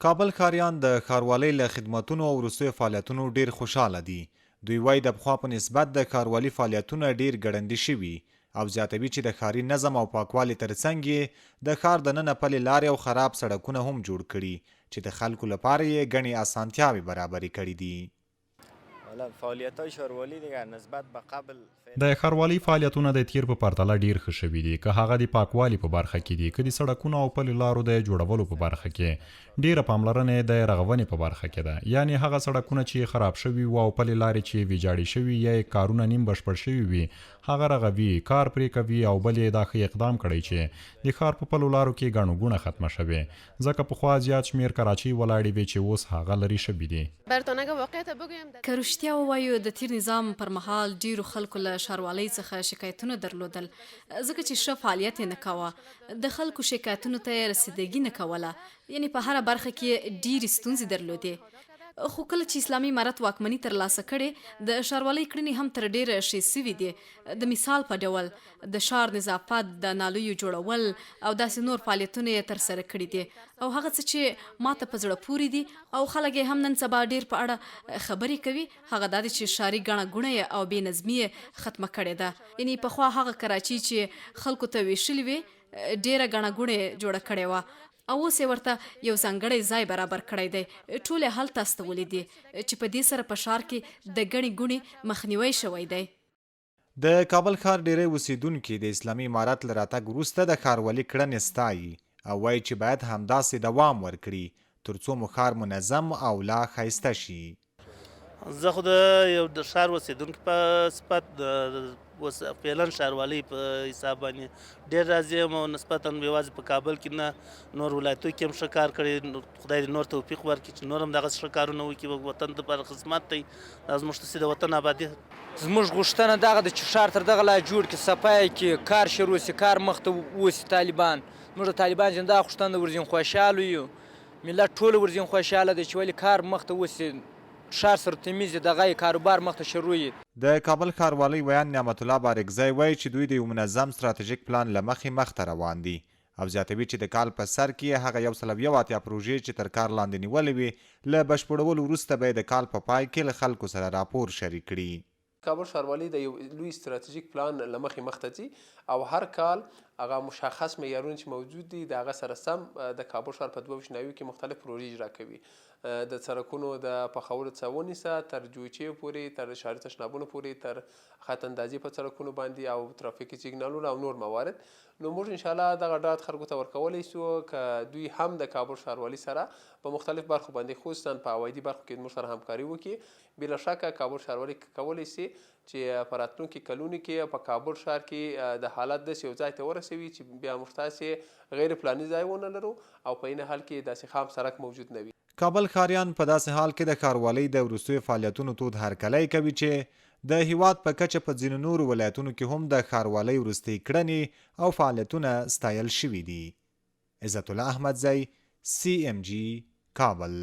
کابل ښاریان د ښاروالۍ له خدمتونو او وروستیو فعالیتونو ډیر خوشحاله دي. دوی وایي د پخوا په نسبت د ښاروالي فعالیتونه ډیر ګړندي شوي او زیاتوي چې د ښاري نظم او پاکوالي ترڅنګ یې د ښار دننه پلې لارې او خراب سړکونه هم جوړ کړي چې د خلکو لپاره یې ګڼې اسانتیاوې برابرې کړي دي. فعالیت‌های ښاروالي دیگه نسبت به قبل د ښاروالۍ فعالیتونه د تیر په پرتله ډیر ښه شوي دي، که هغه د پاکوالي په برخه کې دي، که د سړکونو او پلې لارو د جوړولو په برخه کې. ډیره پاملرنه د رغونې په برخه کې ده، یعنی هغه سړکونه چې خراب شوي وو او پلې لارې چې ویجاړې شوي یا کارونه نیم بشپړ شوي وي هغه رغوي، کار پرې کوي او بل یې دا ښه اقدام کړی چې د ښار په پلو لارو کې ګڼه ګوڼه ختمه شوې، ځکه پخوا زیات شمیر کراچۍ ولاړې وې چې اوس هغه لرې شوي دي. که رښتیا ووایو د تیر نظام پر مهال ډیرو خلکو له ښاروالۍ څخه شکایتونه درلودل، ځکه چې ښه فعالیت یې نه کوه، د خلکو شکایتونو ته یې رسیدګي نه کوله، یعنی په هره برخه کې ډیرې ستونزې درلودې. خو کله چې اسلامي امارت واکمني ترلاسه کړې د ښاروالۍ کړنې هم تر ډیره ښې سوي دي. د مثال په ډول د ښار نظافت، د نالیو جوړول او داسې نور فعالیتونه یې ترسره کړي دي او هغه څه چې ماته په زړه پورې دي او خلک یې هم نن سبا ډیر په اړه خبرې کوي هغه دا دی چې ښاري ګڼه ګوڼه او بې نظمي یې ختمه کړې ده. یعنی پخوا هغه کراچۍ چې خلکو ته ویشلې وې ډیره ګڼه ګوڼه یې جوړه کړې وه او اوس یې ورته یو ځانګړی ځای برابر کړی دی. ټول یې هلته استولي دي چې په دې سره په ښار کې د ګڼې ګوڼې مخنیوی شوی دی. د کابل ښار ډیری اوسیدونکي د اسلامي امارت له راتګ وروسته د ښاروالي کړنې ستایي او وایي چې باید همداسې دوام ورکړي ترڅو مو ښار منظم او لا ښایسته شي. زه خو د یو د ښار اوسیدونکي په صفت فعلا ښاروالۍ په حساب باندې ډېر راضي یم او نسبتا یوازې په کابل کې نه نور ولایتونو کې هم ښه کار کړی. خدای دې نور توفیق ورکړي چې نور هم دغسې ښه کارونه وکړي، وطن ته لپاره خدمت دی، دا زموږ ته د وطن آبادي. زموږ غوښتنه دغه ده چې ښار تر دغه لا جوړ کړي، صفای کړي، کار شروع شي، کار مخته ووسي. طالبان موږ د طالبان زنده غوښتنه ورځین خوشحاله یو، ملت ټول ورځین خوشحاله دی چې ولې کار مخته ووسي، ښار سره تمیز دغه کاروبار مخته شروع وي. د کابل ښاروالۍ ویان نعمت الله بارکزی وایي چې دوی د یو منظم ستراتیژیک پلان له مخې مخته روان دي او زیاتوي چې د کال په سر کې هغه 180 پروژې چې تر کار لاندې نیولې وي له بشپړولو وروسته به یې د کال په پای کې له خلکو سره راپور شریک کړي. کابل ښاروالۍ د یو لوی ستراتیژیک پلان له مخې مخته ځي او هر کال هغه مشخص معیارونه چې موجود دي د هغه سره سم د کابل ښار په 22 ناحیو کې مختلف پروژې اجرا کوي، د سړکونو د پخولو څخه ونیسه تر جوچې پورې، تر ښاري تشنابونو پورې، تر خط اندازي په سړکونو باندې او ترافیکي سیګنالونه او نور موارد. نو موږ انشاءالله دغه ډاډ خلکو ته ورکولی سو که دوی هم د کابل ښاروالي سره په مختلف برخو باندې خصوصا په هوایدي برخو کې موږ سره همکاري وکړي. بلا شکه کابل ښاروالي کولی سي چې په راتلونکي کلونو کې په کابل ښار کې د حالت داسې یو ځای ته ورسوي چې بیا موږ تاسې غیر پلاني ځای ونه لرو او په این حال کې داسې خام سړک موجود نه وي. کابل ښاریان په داسې حال کې د ښاروالۍ د وروستیو فعالیتونو تود هرکلی کوي چې د هیواد په کچه په ځینو نورو ولایتونو کې هم د ښاروالۍ وروستۍ کړنې او فعالیتونه ستایل شوي دي. عزت الله احمدزی، CMG کابل.